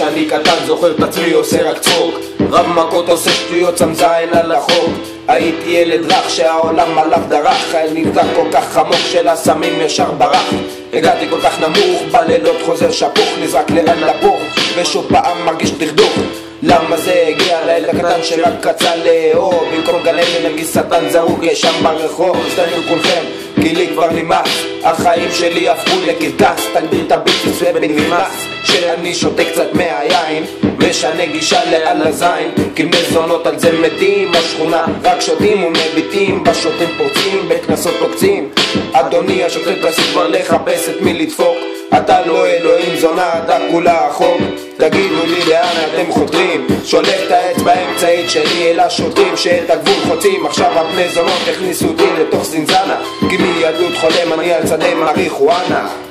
שאני קטן זוכר את עצמי עושה רק צחוק, רב מכות עושה שטויות שם זין על החוק. הייתי ילד רך שהעולם עליו דרך, נבדק כל כך עמוק של הסמים ישר ברח. הגעתי כל כך נמוך, בלילות חוזר שפוך, נזרק לאן לפוך ושוב פעם מרגיש דכדוך. למה זה הגיע ליל הקטן שרק רצה לאהוב, במקום גלם לנגיס שטן זרוק שם ברחוב. סתנו כולכם כי לי כבר נמאס, החיים שלי הפכו לקרקס, תגביר את הביטוס ובנמאס שאני שותה קצת מהיין, משנה גישה לעל הזין, כי מזונות על זה מתים בשכונה, רק שותים ומביטים, בשוטים פורצים, בכנסות עוקצים. אדוני השוטט תפסיק כבר לחפש את מי לדפוק, אתה לא אלוהים זונה, אתה כולה החוק. תגידו לי לאן אתם חותרים, שולף את האצבע האמצעית שלי אל השוטרים שאת הגבול חוצים. עכשיו הבני זונות הכניסו אותי לתוך זינזנה, כי מילדות חולם אני על שדה מריחואנה.